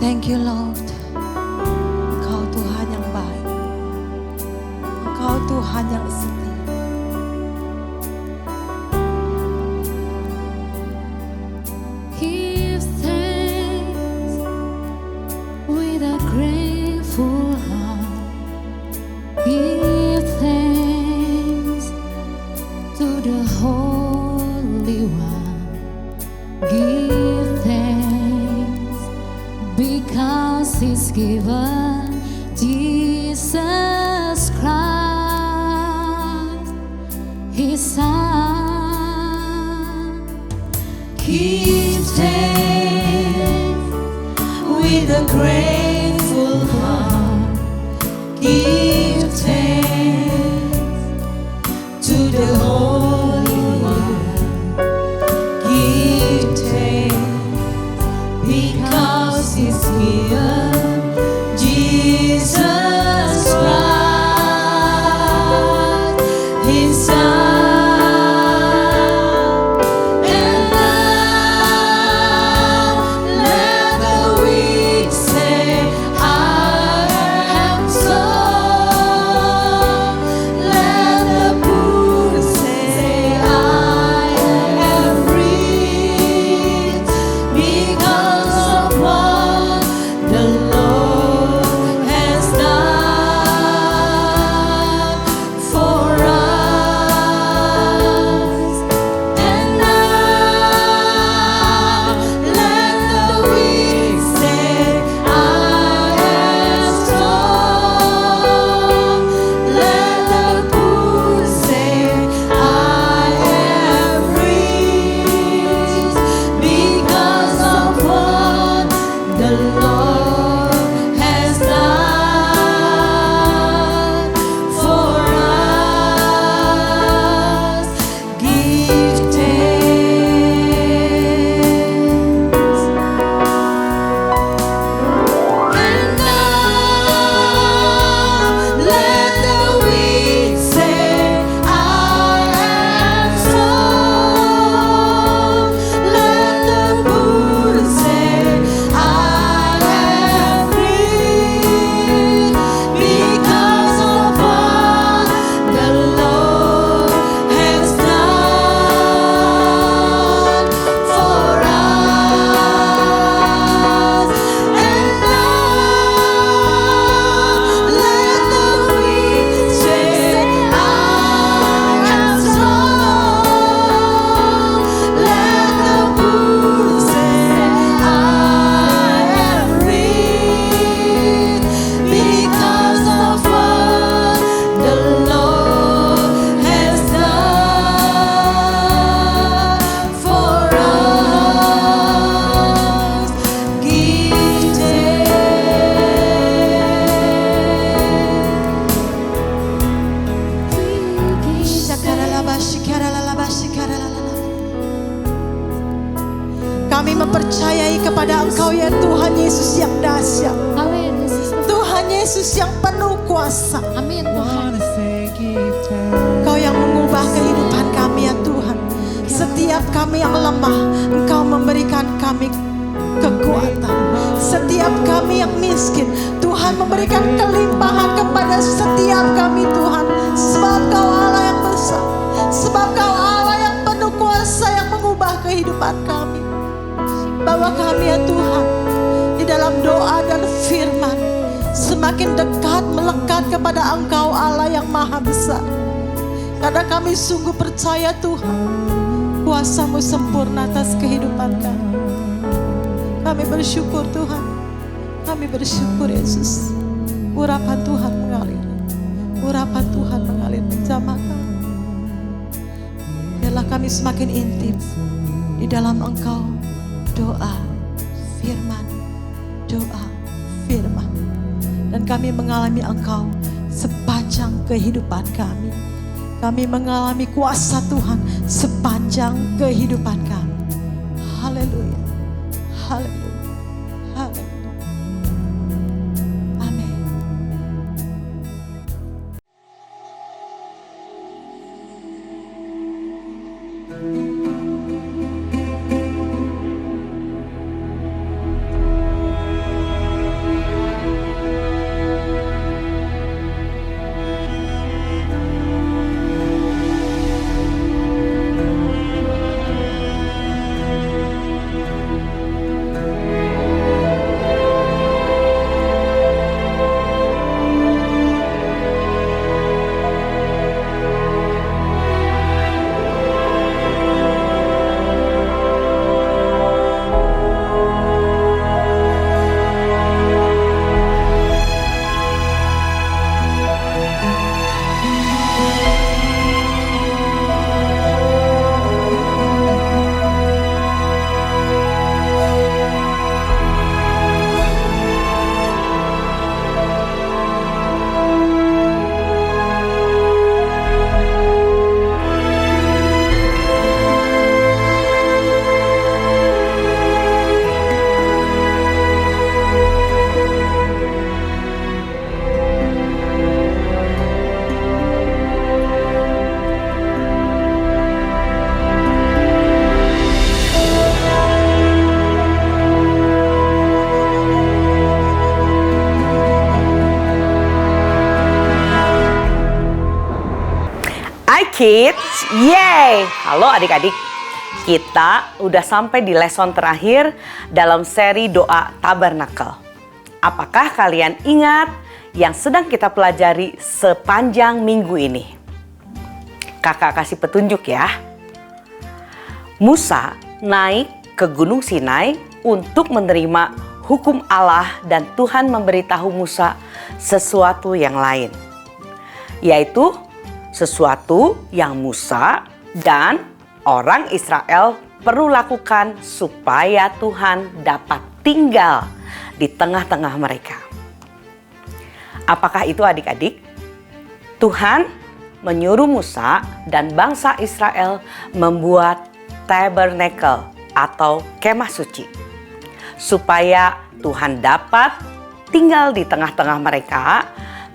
Thank you Lord, Engkau Tuhan yang baik, Engkau Tuhan yang setia. Give thanks with a grateful heart. Give thanks to the Holy One. Give thanks because He's given Jesus Christ, His Son. Give thanks with a grateful heart. Give thanks to the Holy One. Give thanks because He's given Jesus Christ, His Son. And now let the weak say, Kami mempercayai kepada Engkau ya Tuhan Yesus yang dahsyat. Amin Yesus. Tuhan Yesus yang penuh kuasa. Amin Tuhan. Engkau yang mengubah kehidupan kami ya Tuhan. Setiap kami yang lemah, Engkau memberikan kami kekuatan. Setiap kami yang miskin, Tuhan memberikan kelimpahan kepada setiap kami Tuhan. Sebab Kau Allah yang besar, sebab Kau Allah yang penuh kuasa yang mengubah kehidupan kami. Bawa kami ya Tuhan di dalam doa dan firman, semakin dekat melekat kepada Engkau Allah yang maha besar. Karena kami sungguh percaya Tuhan, kuasa-Mu sempurna atas kehidupan kami. Kami bersyukur Tuhan, kami bersyukur Yesus. Urapan Tuhan mengalir, urapan Tuhan mengalir menjamah kami. Biarlah kami semakin intim di dalam Engkau. Doa, firman, doa, firman. Dan kami mengalami Engkau sepanjang kehidupan kami. Kami mengalami kuasa Tuhan sepanjang kehidupan kami. Haleluya, haleluya, haleluya. Amin. Kids, yeay! Halo adik-adik, kita udah sampai di lesson terakhir dalam seri doa tabernakel. Apakah kalian ingat yang sedang kita pelajari sepanjang minggu ini? Kakak kasih petunjuk ya. Musa naik ke Gunung Sinai untuk menerima hukum Allah dan Tuhan memberitahu Musa sesuatu yang lain, yaitu sesuatu yang Musa dan orang Israel perlu lakukan supaya Tuhan dapat tinggal di tengah-tengah mereka. Apakah itu adik-adik? Tuhan menyuruh Musa dan bangsa Israel membuat tabernakel atau kemah suci, supaya Tuhan dapat tinggal di tengah-tengah mereka.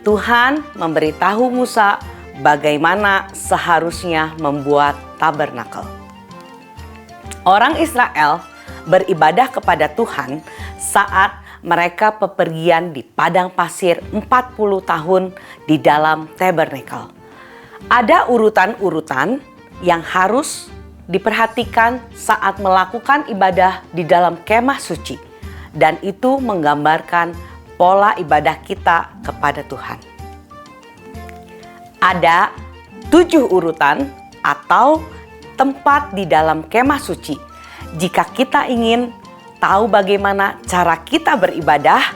Tuhan memberitahu Musa bagaimana seharusnya membuat tabernakel. Orang Israel beribadah kepada Tuhan saat mereka bepergian di padang pasir 40 tahun di dalam tabernakel. Ada urutan-urutan yang harus diperhatikan saat melakukan ibadah di dalam kemah suci, dan itu menggambarkan pola ibadah kita kepada Tuhan. Ada 7 urutan atau tempat di dalam kemah suci. Jika kita ingin tahu bagaimana cara kita beribadah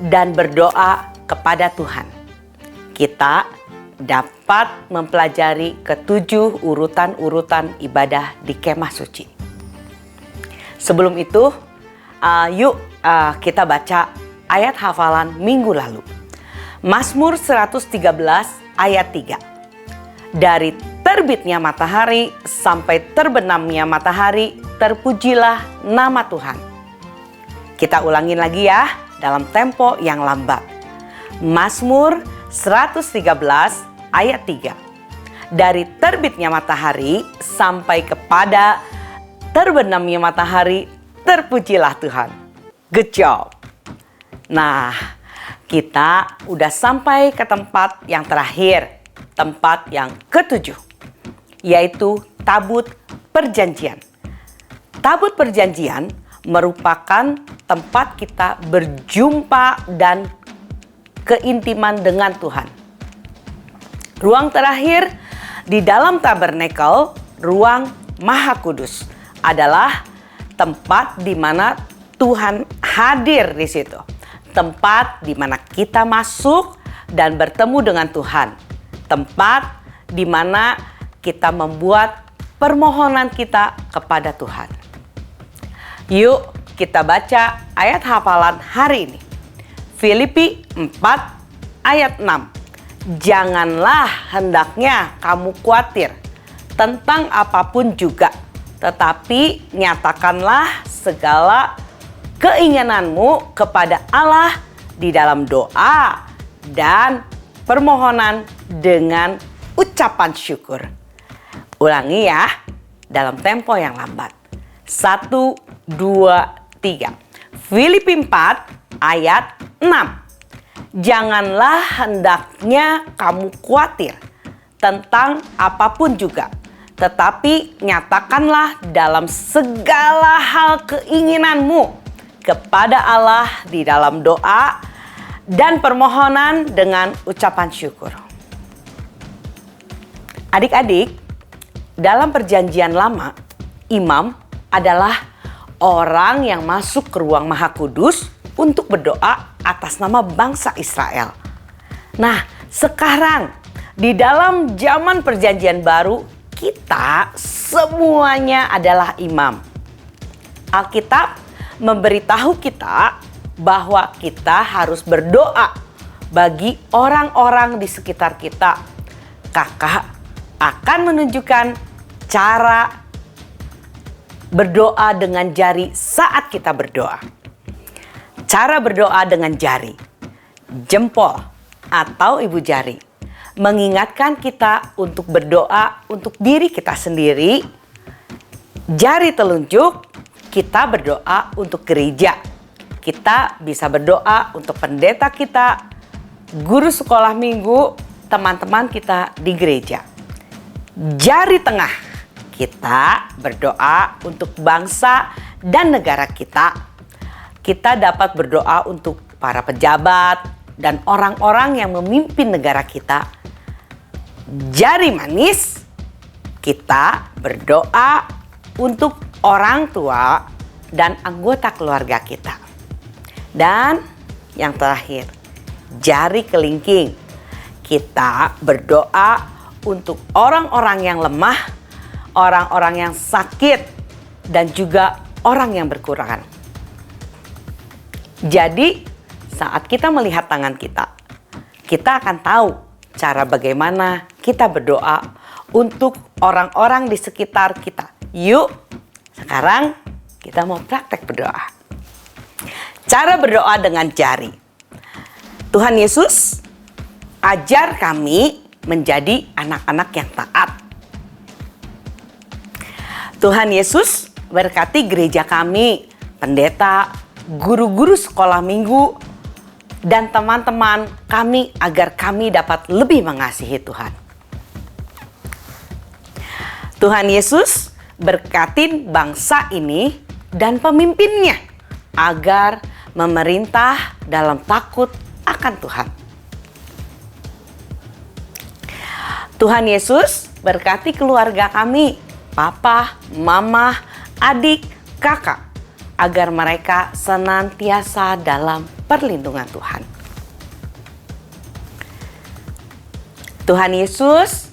dan berdoa kepada Tuhan, kita dapat mempelajari ke-7 urutan-urutan ibadah di kemah suci. Sebelum itu, yuk kita baca ayat hafalan minggu lalu. Mazmur 113 ayat 3. Dari terbitnya matahari sampai terbenamnya matahari, terpujilah nama Tuhan. Kita ulangin lagi ya dalam tempo yang lambat. Mazmur 113 ayat 3. Dari terbitnya matahari sampai kepada terbenamnya matahari, terpujilah Tuhan. Good job. Nah, kita udah sampai ke tempat yang terakhir, tempat yang ke-7, yaitu tabut perjanjian. Tabut perjanjian merupakan tempat kita berjumpa dan keintiman dengan Tuhan. Ruang terakhir di dalam tabernakel, ruang Maha Kudus, adalah tempat di mana Tuhan hadir di situ. Tempat di mana kita masuk dan bertemu dengan Tuhan. Tempat di mana kita membuat permohonan kita kepada Tuhan. Yuk kita baca ayat hafalan hari ini. Filipi 4 ayat 6. Janganlah hendaknya kamu khawatir tentang apapun juga, tetapi nyatakanlah segala keinginanmu kepada Allah di dalam doa dan permohonan dengan ucapan syukur. Ulangi ya dalam tempo yang lambat. 1, 2, 3. Filipi 4 ayat 6. Janganlah hendaknya kamu khawatir tentang apapun juga, tetapi nyatakanlah dalam segala hal keinginanmu kepada Allah di dalam doa dan permohonan dengan ucapan syukur. Adik-adik, dalam perjanjian lama, imam adalah orang yang masuk ke ruang Maha Kudus untuk berdoa atas nama bangsa Israel. Nah, sekarang di dalam zaman perjanjian baru, kita semuanya adalah imam. Alkitab memberitahu kita bahwa kita harus berdoa bagi orang-orang di sekitar kita. Kakak akan menunjukkan cara berdoa dengan jari saat kita berdoa. Cara berdoa dengan jari, jempol atau ibu jari, mengingatkan kita untuk berdoa untuk diri kita sendiri. Jari telunjuk, kita berdoa untuk gereja. Kita bisa berdoa untuk pendeta kita, guru sekolah minggu, teman-teman kita di gereja. Jari tengah, kita berdoa untuk bangsa dan negara kita. Kita dapat berdoa untuk para pejabat dan orang-orang yang memimpin negara kita. Jari manis, kita berdoa untuk orang tua dan anggota keluarga kita. Dan yang terakhir, jari kelingking. Kita berdoa untuk orang-orang yang lemah, orang-orang yang sakit, dan juga orang yang berkekurangan. Jadi, saat kita melihat tangan kita akan tahu cara bagaimana kita berdoa untuk orang-orang di sekitar kita. Yuk, sekarang kita mau praktek berdoa. Cara berdoa dengan jari. Tuhan Yesus, ajar kami menjadi anak-anak yang taat. Tuhan Yesus, berkati gereja kami, pendeta, guru-guru sekolah minggu, dan teman-teman kami agar kami dapat lebih mengasihi Tuhan. Tuhan Yesus, berkatin bangsa ini dan pemimpinnya agar memerintah dalam takut akan Tuhan. Tuhan Yesus, berkati keluarga kami, papa, mama, adik, kakak, agar mereka senantiasa dalam perlindungan Tuhan. Tuhan Yesus,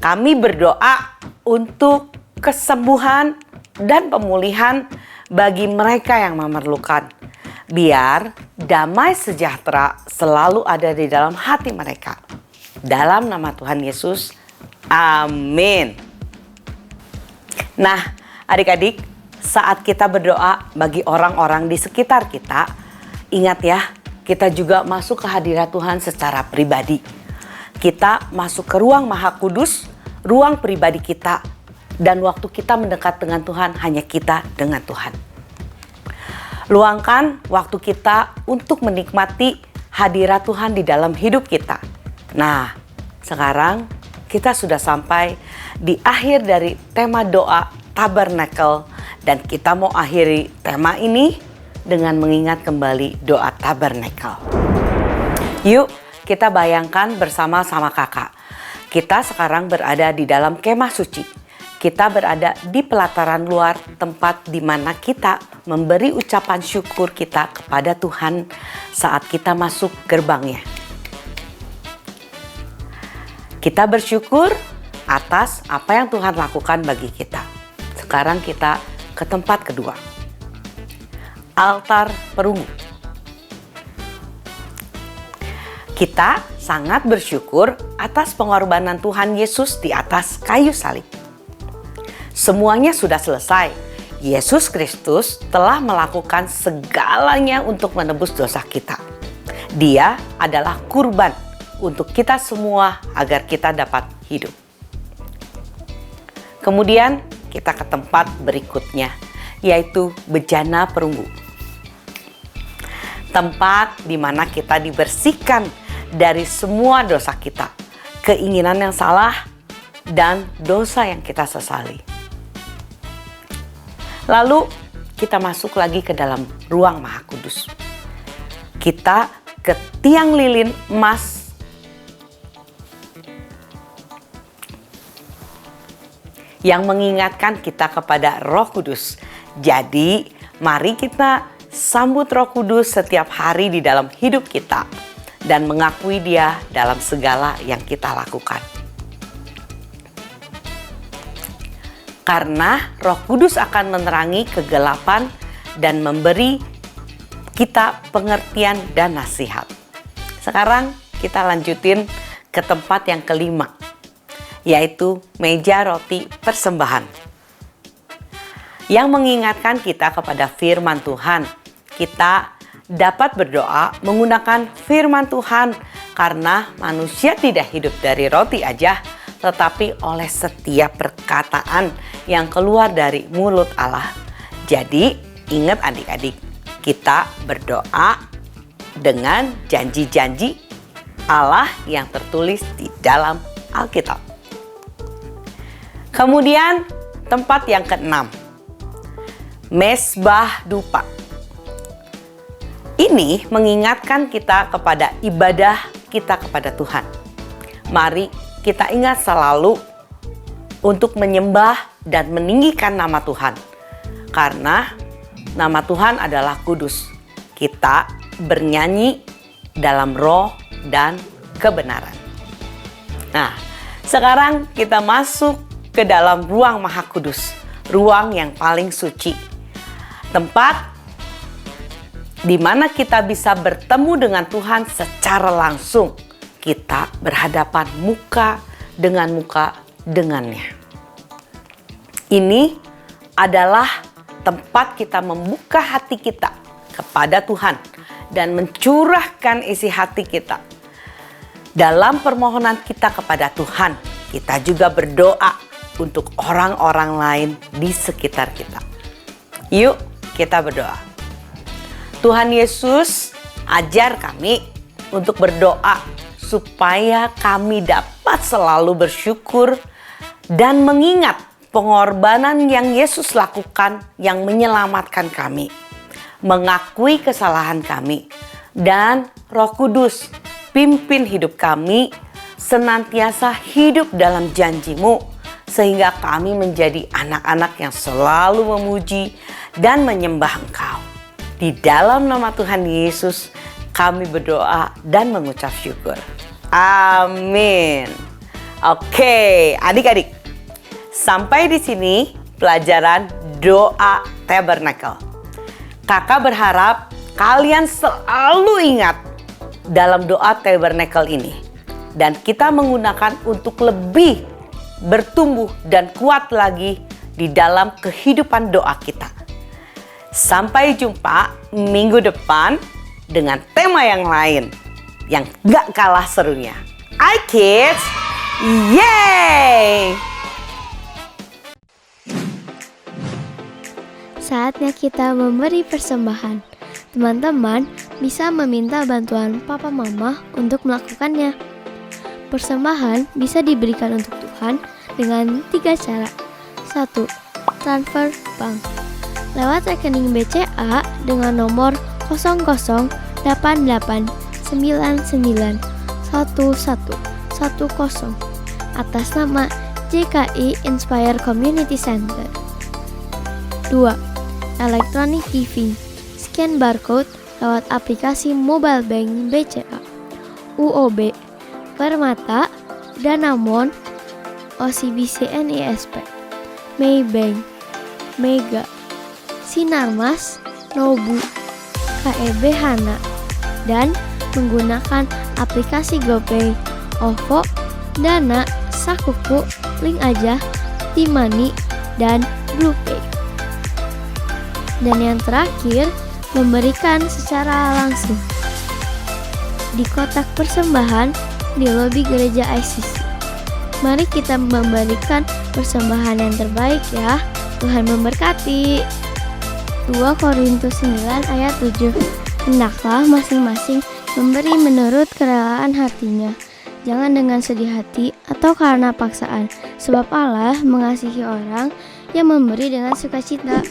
kami berdoa untuk kesembuhan dan pemulihan bagi mereka yang memerlukan. Biar damai sejahtera selalu ada di dalam hati mereka. Dalam nama Tuhan Yesus, Amin. Nah, adik-adik, saat kita berdoa bagi orang-orang di sekitar kita, ingat ya, kita juga masuk ke hadirat Tuhan secara pribadi. Kita masuk ke ruang Maha Kudus, ruang pribadi kita, dan waktu kita mendekat dengan Tuhan, hanya kita dengan Tuhan. Luangkan waktu kita untuk menikmati hadirat Tuhan di dalam hidup kita. Nah, sekarang kita sudah sampai di akhir dari tema doa tabernakel, dan kita mau akhiri tema ini dengan mengingat kembali doa tabernakel. Yuk, kita bayangkan bersama-sama kakak. Kita sekarang berada di dalam kemah suci. Kita berada di pelataran luar, tempat di mana kita memberi ucapan syukur kita kepada Tuhan saat kita masuk gerbangnya. Kita bersyukur atas apa yang Tuhan lakukan bagi kita. Sekarang kita ke tempat kedua. Altar perunggu. Kita sangat bersyukur atas pengorbanan Tuhan Yesus di atas kayu salib. Semuanya sudah selesai. Yesus Kristus telah melakukan segalanya untuk menebus dosa kita. Dia adalah kurban untuk kita semua agar kita dapat hidup. Kemudian kita ke tempat berikutnya, yaitu bejana perunggu. Tempat di mana kita dibersihkan dari semua dosa kita, keinginan yang salah, dan dosa yang kita sesali. Lalu kita masuk lagi ke dalam ruang Maha Kudus. Kita ke tiang lilin emas yang mengingatkan kita kepada Roh Kudus. Jadi, mari kita sambut Roh Kudus setiap hari di dalam hidup kita dan mengakui Dia dalam segala yang kita lakukan. Karena Roh Kudus akan menerangi kegelapan dan memberi kita pengertian dan nasihat. Sekarang kita lanjutin ke tempat yang kelima, yaitu meja roti persembahan. Yang mengingatkan kita kepada firman Tuhan. Kita dapat berdoa menggunakan firman Tuhan karena manusia tidak hidup dari roti aja, tetapi oleh setiap perkataan yang keluar dari mulut Allah. Jadi ingat adik-adik, kita berdoa dengan janji-janji Allah yang tertulis di dalam Alkitab. Kemudian tempat yang keenam, mezbah dupa. Ini mengingatkan kita kepada ibadah kita kepada Tuhan. Mari kita ingat selalu untuk menyembah dan meninggikan nama Tuhan. Karena nama Tuhan adalah kudus. Kita bernyanyi dalam roh dan kebenaran. Nah, sekarang kita masuk ke dalam ruang Maha Kudus. Ruang yang paling suci. Tempat di mana kita bisa bertemu dengan Tuhan secara langsung. Kita berhadapan muka dengannya. Ini adalah tempat kita membuka hati kita kepada Tuhan dan mencurahkan isi hati kita. Dalam permohonan kita kepada Tuhan, kita juga berdoa untuk orang-orang lain di sekitar kita. Yuk, kita berdoa. Tuhan Yesus, ajar kami untuk berdoa supaya kami dapat selalu bersyukur dan mengingat pengorbanan yang Yesus lakukan yang menyelamatkan kami, mengakui kesalahan kami, dan Roh Kudus pimpin hidup kami senantiasa hidup dalam janji-Mu sehingga kami menjadi anak-anak yang selalu memuji dan menyembah Engkau. Di dalam nama Tuhan Yesus, kami berdoa dan mengucap syukur. Amin. Oke, adik-adik. Sampai di sini pelajaran doa tabernakel. Kakak berharap kalian selalu ingat dalam doa tabernakel ini. Dan kita menggunakan untuk lebih bertumbuh dan kuat lagi di dalam kehidupan doa kita. Sampai jumpa minggu depan dengan tema yang lain yang gak kalah serunya. iKids, yeay! Saatnya kita memberi persembahan. Teman-teman bisa meminta bantuan papa mama untuk melakukannya. Persembahan bisa diberikan untuk Tuhan dengan 3 cara. 1. Transfer bank. Lewat rekening BCA dengan nomor 0088991110 atas nama JKI Inspire Community Center. 2. Electronic giving. Scan barcode lewat aplikasi mobile bank BCA, UOB, Permata, Danamon, OCBC NISP, Maybank, Mega, Sinarmas, Nobu, KEB Hana, dan menggunakan aplikasi GoPay, OVO, Dana, Sakuku, Link Aja, T-Money, dan BluePay. Dan yang terakhir, memberikan secara langsung di kotak persembahan di lobi gereja ICC. Mari kita memberikan persembahan yang terbaik ya. Tuhan memberkati. 2 Korintus 9 ayat 7. Hendaklah masing-masing memberi menurut kerelaan hatinya, jangan dengan sedih hati atau karena paksaan, sebab Allah mengasihi orang yang memberi dengan sukacita.